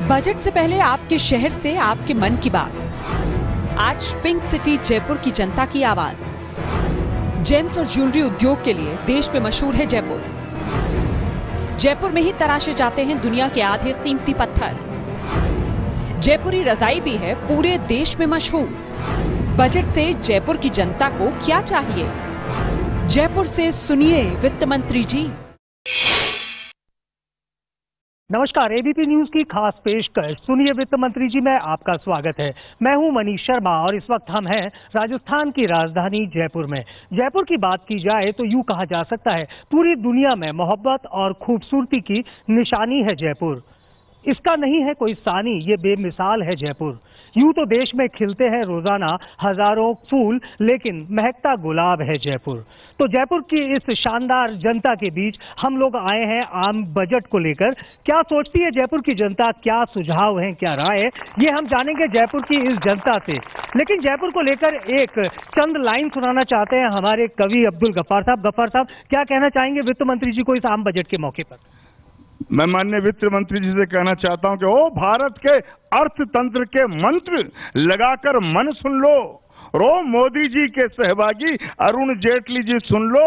Budget से पहले आपके शहर से आपके मन की बात। आज पिंक सिटी जयपुर की जनता की आवाज। जेम्स और ज्वेलरी उद्योग के लिए देश में मशहूर है जयपुर। जयपुर में ही तराशे जाते हैं दुनिया के आधे कीमती पत्थर। जयपुरी रजाई भी है पूरे देश में मशहूर। बजट से जयपुर की जनता को क्या चाहिए? जयपुर से सुनिए वित्त मंत्री जी। नमस्कार, एबीपी न्यूज की खास पेशकश सुनिए वित्त मंत्री जी में आपका स्वागत है। मैं हूं मनीष शर्मा और इस वक्त हम हैं राजस्थान की राजधानी जयपुर में। जयपुर की बात की जाए तो यूं कहा जा सकता है पूरी दुनिया में मोहब्बत और खूबसूरती की निशानी है जयपुर। इसका नहीं है कोई सानी, ये बेमिसाल है जयपुर। यूं तो देश में खिलते हैं रोजाना हजारों फूल, लेकिन महकता गुलाब है जयपुर। तो जयपुर की इस शानदार जनता के बीच हम लोग आए हैं आम बजट को लेकर। क्या सोचती है जयपुर की जनता, क्या सुझाव हैं, क्या राय है, ये हम जानेंगे जयपुर की इस जनता से। लेकिन जयपुर को लेकर एक चंद लाइन सुनाना चाहते हैं हमारे कवि अब्दुल गफ्फार साहब। गफ्फार साहब, क्या कहना चाहेंगे वित्त मंत्री जी को इस आम बजट के मौके पर? मैं माननीय वित्त मंत्री जी से कहना चाहता हूं कि ओ भारत के अर्थतंत्र के मंत्र लगाकर मन सुन लो। रो मोदी जी के सहभागी अरुण जेटली जी सुन लो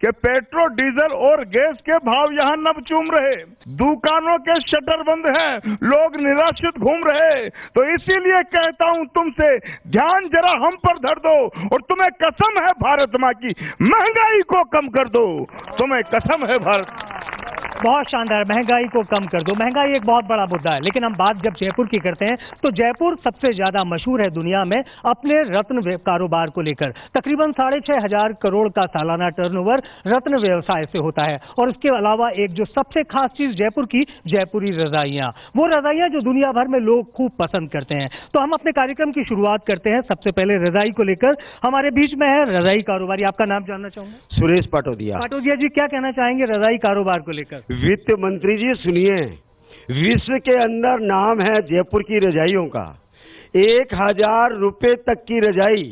कि पेट्रोल डीजल और गैस के भाव यहाँ नब चूम रहे, दुकानों के शटर बंद हैं, लोग निराश्रित घूम रहे। तो इसीलिए कहता हूं तुमसे, ध्यान जरा हम पर धर दो और तुम्हें कसम है भारत माँ की, महंगाई को कम कर दो। तुम्हें कसम है भारत। बहुत शानदार, महंगाई को कम कर दो। महंगाई एक बहुत बड़ा मुद्दा है, लेकिन हम बात जब जयपुर की करते हैं तो जयपुर सबसे ज्यादा मशहूर है दुनिया में अपने रत्न कारोबार को लेकर। तकरीबन 6,500 करोड़ का सालाना टर्नओवर रत्न व्यवसाय से होता है। और इसके अलावा एक जो सबसे खास चीज जयपुर की, जयपुरी रजाइयां। वो रजाइयां जो दुनिया भर में लोग खूब पसंद करते हैं। तो हम अपने कार्यक्रम की शुरुआत करते हैं सबसे पहले रजाई को लेकर। हमारे बीच में है रजाई कारोबारी, आपका नाम जानना चाहूंगा? सुरेश पाटोदिया। पाटोदिया जी, क्या कहना चाहेंगे रजाई कारोबार को लेकर? वित्त मंत्री जी सुनिए, विश्व के अंदर नाम है जयपुर की रजाइयों का। 1,000 रुपए तक की रजाई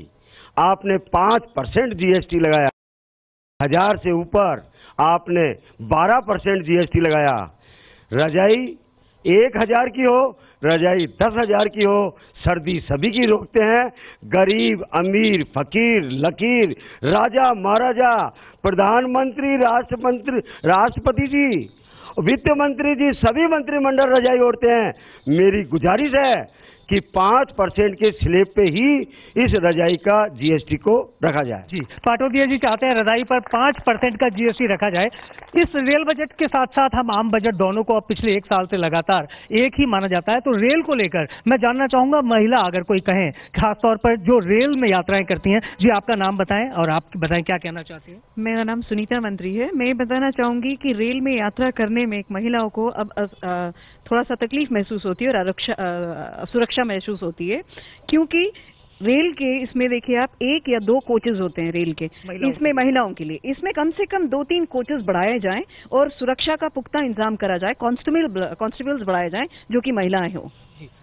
आपने 5% जीएसटी लगाया, 1,000 से ऊपर आपने 12% जीएसटी लगाया। रजाई 1,000 की हो, रजाई 10,000 की हो, सर्दी सभी की रोकते हैं। गरीब, अमीर, फकीर, लकीर, राजा, महाराजा, प्रधानमंत्री, राष्ट्रपति जी, वित्त मंत्री जी, सभी मंत्रिमंडल रजाई ओढ़ते हैं। मेरी गुजारिश है कि 5% के स्लैब पे ही इस रजाई का जीएसटी को रखा जाए। जी, पाटोदिया जी चाहते हैं रजाई पर 5% का जीएसटी रखा जाए। इस रेल बजट के साथ साथ हम आम बजट दोनों को अब पिछले 1 साल से लगातार एक ही माना जाता है। तो रेल को लेकर मैं जानना चाहूंगा, महिला अगर कोई कहें, खासतौर पर जो रेल में यात्राएं करती हैं। जी, आपका नाम बताएं और आप बताएं क्या कहना चाहती हैं? मेरा नाम सुनीता मंत्री है। मैं बताना चाहूंगी कि रेल में यात्रा करने में एक महिलाओं को अब थोड़ा सा तकलीफ महसूस होती है और सुरक्षा महसूस होती है, क्योंकि रेल के इसमें देखिए आप 1 या 2 कोचेज होते हैं रेल के, इसमें महिलाओं के लिए। इसमें कम से कम 2-3 कोचेज बढ़ाए जाएं और सुरक्षा का पुख्ता इंतजाम करा जाए। कांस्टेबल्स बढ़ाए जाएं जो कि महिलाएं हो।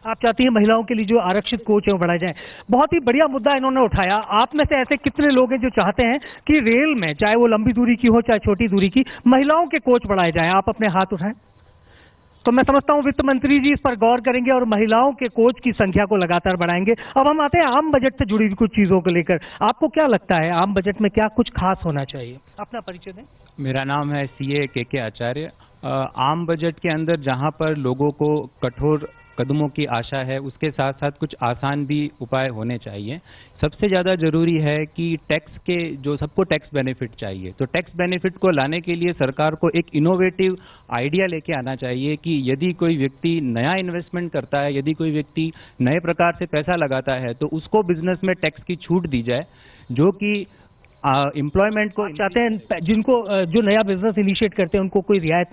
आप चाहती हैं महिलाओं के लिए जो आरक्षित कोच है वो बढ़ाए जाएं। बहुत ही बढ़िया मुद्दा इन्होंने उठाया। आप में से ऐसे कितने लोग हैं जो चाहते हैं कि रेल में, चाहे वो लंबी दूरी की हो चाहे छोटी दूरी की, महिलाओं के कोच बढ़ाए जाएं? आप अपने हाथ उठाएं। तो मैं समझता हूं वित्त मंत्री जी इस पर गौर करेंगे और महिलाओं के कोच की संख्या को लगातार बढ़ाएंगे। अब हम आते हैं आम बजट से जुड़ी कुछ चीजों को लेकर। आपको क्या लगता है आम बजट में क्या कुछ खास होना चाहिए? अपना परिचय दें। मेरा नाम है CA के आचार्य। आम बजट के अंदर जहां पर लोगों को कठोर कदमों की आशा है, उसके साथ साथ कुछ आसान भी उपाय होने चाहिए। सबसे ज़्यादा जरूरी है कि टैक्स के जो सबको टैक्स बेनिफिट चाहिए, तो टैक्स बेनिफिट को लाने के लिए सरकार को एक इनोवेटिव आइडिया लेके आना चाहिए कि यदि कोई व्यक्ति नया इन्वेस्टमेंट करता है, यदि कोई व्यक्ति नए प्रकार से पैसा लगाता है, तो उसको बिजनेस में टैक्स की छूट दी जाए, जो कि एम्प्लॉयमेंट को चाहते हैं जिनको जो नया बिजनेस इनिशिएट करते हैं उनको कोई रियायत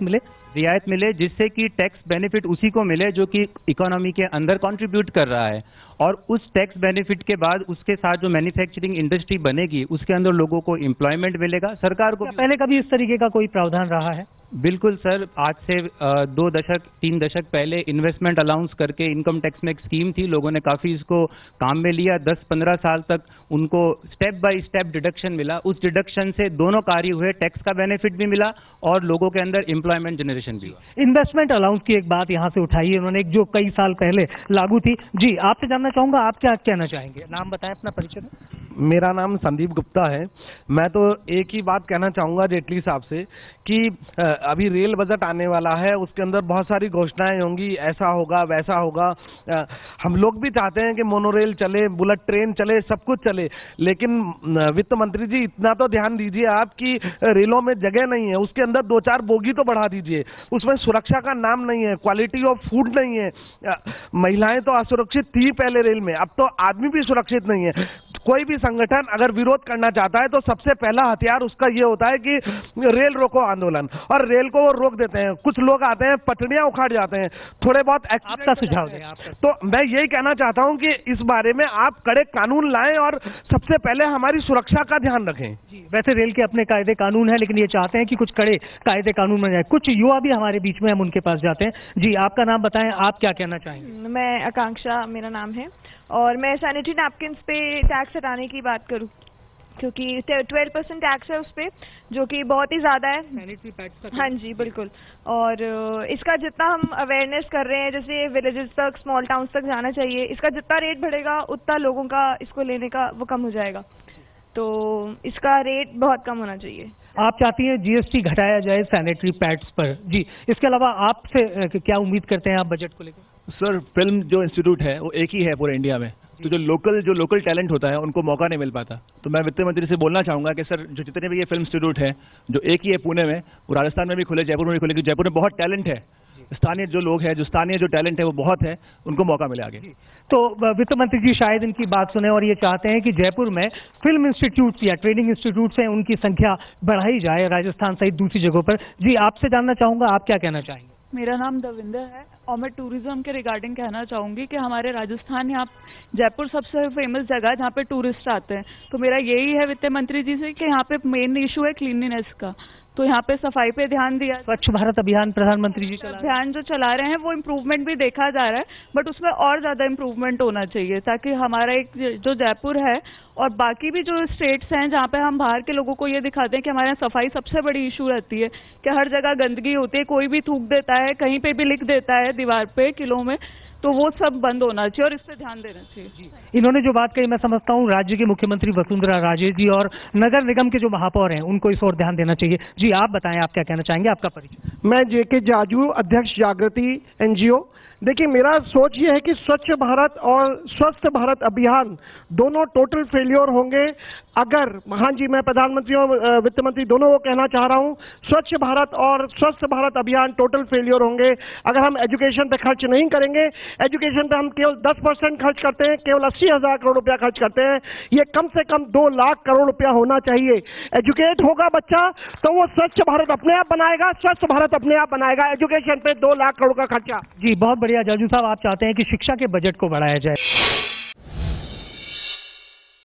मिले, जिससे कि टैक्स बेनिफिट उसी को मिले जो कि इकोनॉमी के अंदर कंट्रीब्यूट कर रहा है। और उस टैक्स बेनिफिट के बाद उसके साथ जो मैन्युफैक्चरिंग इंडस्ट्री बनेगी उसके अंदर लोगों को एम्प्लॉयमेंट मिलेगा। सरकार को पहले कभी इस तरीके का कोई प्रावधान रहा है? बिल्कुल सर, आज से 2-3 दशक पहले इन्वेस्टमेंट अलाउंस करके इनकम टैक्स में एक स्कीम थी, लोगों ने काफी इसको काम में लिया। 10-15 साल तक उनको स्टेप बाय स्टेप डिडक्शन मिला, उस डिडक्शन से दोनों कार्य हुए, टैक्स का बेनिफिट भी मिला और लोगों के अंदर एम्प्लॉयमेंट जनरेशन भी हुआ। इन्वेस्टमेंट अलाउंस की एक बात यहाँ से उठाई है उन्होंने, जो कई साल पहले लागू थी। जी, आपसे जानना चाहूंगा आप क्या कहना चाहेंगे? नाम बताएं, अपना परिचय दें। मेरा नाम संदीप गुप्ता है। मैं तो एक ही बात कहना चाहूंगा जेटली साहब से कि अभी रेल बजट आने वाला है, उसके अंदर बहुत सारी घोषणाएं होंगी, ऐसा होगा वैसा होगा। हम लोग भी चाहते हैं कि मोनोरेल चले, बुलेट ट्रेन चले, सब कुछ चले, लेकिन वित्त मंत्री जी इतना तो ध्यान दीजिए आप कि रेलों में जगह नहीं है, उसके अंदर 2-4 बोगी तो बढ़ा दीजिए, उसमें सुरक्षा का नाम नहीं है, क्वालिटी ऑफ फूड नहीं है। महिलाएं तो असुरक्षित थी पहले रेल में, अब तो आदमी भी सुरक्षित नहीं है। कोई भी संगठन अगर विरोध करना चाहता है तो सबसे पहला हथियार उसका ये होता है कि रेल रोको आंदोलन, और रेल को वो रोक देते हैं। कुछ लोग आते हैं, पटरियां उखाड़ जाते हैं, थोड़े बहुत आपका सुझाव दें। तो मैं यही कहना चाहता हूं कि इस बारे में आप कड़े कानून लाएं और सबसे पहले हमारी सुरक्षा का ध्यान रखें। वैसे रेल के अपने कायदे कानून है, लेकिन ये चाहते हैं कि कुछ कड़े कायदे कानून बन जाए। कुछ युवा भी हमारे बीच में, हम उनके पास जाते हैं। जी, आपका नाम बताएं, आप क्या कहना चाहेंगे? मैं आकांक्षा मेरा नाम है, और मैं सैनिटरी नैपकिन्स पे टैक्स हटाने की बात करूं, क्योंकि 12% टैक्स है उस पे, जो कि बहुत ही ज्यादा है। Sanitary pads? हाँ जी, बिल्कुल। और इसका जितना हम अवेयरनेस कर रहे हैं, जैसे विलेजेस तक, स्मॉल टाउन्स तक जाना चाहिए, इसका जितना रेट बढ़ेगा उतना लोगों का इसको लेने का वो कम हो जाएगा, तो इसका रेट बहुत कम होना चाहिए। आप चाहती हैं जीएसटी घटाया जाए सैनिटरी पैड्स पर? जी, इसके अलावा आपसे क्या उम्मीद करते हैं आप बजट को लेकर? सर, फिल्म जो इंस्टीट्यूट है वो एक ही है पूरे इंडिया में, तो जो लोकल टैलेंट होता है उनको मौका नहीं मिल पाता। तो मैं वित्त मंत्री से बोलना चाहूंगा कि सर, जो जितने भी ये फिल्म इंस्टीट्यूट है, जो एक ही है पुणे में, वो राजस्थान में भी खुले, जयपुर में भी खुले, क्योंकि जयपुर में बहुत टैलेंट है। स्थानीय जो लोग हैं, जो स्थानीय जो टैलेंट है वो बहुत है, उनको मौका मिले आगे। तो वित्त मंत्री जी शायद इनकी बात सुने और ये चाहते हैं कि जयपुर में फिल्म इंस्टीट्यूट या ट्रेनिंग इंस्टीट्यूट है उनकी संख्या बढ़ाई जाए, राजस्थान सहित दूसरी जगहों पर। जी, आपसे जानना चाहूंगा आप क्या कहना चाहेंगे? मेरा नाम दविंदर है और मैं टूरिज्म के रिगार्डिंग कहना चाहूंगी कि हमारे राजस्थान, यहाँ जयपुर सबसे फेमस जगह है जहाँ पे टूरिस्ट आते हैं। तो मेरा यही है वित्त मंत्री जी से कि यहाँ पे मेन इशू है क्लीनलीनेस का, तो यहाँ पे सफाई पे ध्यान दिया। स्वच्छ भारत अभियान प्रधानमंत्री जी अभियान जो चला रहे हैं वो इम्प्रूवमेंट भी देखा जा रहा है, बट उसमें और ज्यादा इम्प्रूवमेंट होना चाहिए, ताकि हमारा एक जो जयपुर है और बाकी भी जो स्टेट्स हैं जहाँ पे हम बाहर के लोगों को ये दिखाते हैं कि हमारे यहाँ सफाई सबसे बड़ी इशू रहती है, कि हर जगह गंदगी होती है, कोई भी थूक देता है, कहीं पे भी लिख देता है दीवार पे किलो में, तो वो सब बंद होना चाहिए और इस पे ध्यान देना चाहिए। इन्होंने जो बात कही, मैं समझता हूँ राज्य के मुख्यमंत्री वसुंधरा राजे जी और नगर निगम के जो महापौर हैं उनको इस ओर ध्यान देना चाहिए। जी, आप बताएं, आप क्या कहना चाहेंगे? आपका परिचय? मैं जेके जाजू, अध्यक्ष जागृति NGO। देखिए, मेरा सोच ये है कि स्वच्छ भारत और स्वस्थ भारत अभियान दोनों टोटल फेलियर होंगे अगर, हाँ जी, मैं प्रधानमंत्री और वित्त मंत्री दोनों को कहना चाह रहा हूँ, स्वच्छ भारत और स्वस्थ भारत अभियान टोटल फेलियर होंगे अगर हम एजुकेशन पे खर्च नहीं करेंगे। एजुकेशन पे हम केवल 10% खर्च करते हैं, केवल 80,000 करोड़ रुपया खर्च करते हैं। ये कम से कम 2 लाख करोड़ रुपया होना चाहिए। एजुकेट होगा बच्चा तो वो स्वच्छ भारत अपने आप बनाएगा, स्वस्थ भारत अपने आप बनाएगा। एजुकेशन पे 2 लाख करोड़ का खर्चा। जी, बहुत बढ़िया जाजू साहब, आप चाहते हैं कि शिक्षा के बजट को बढ़ाया जाए।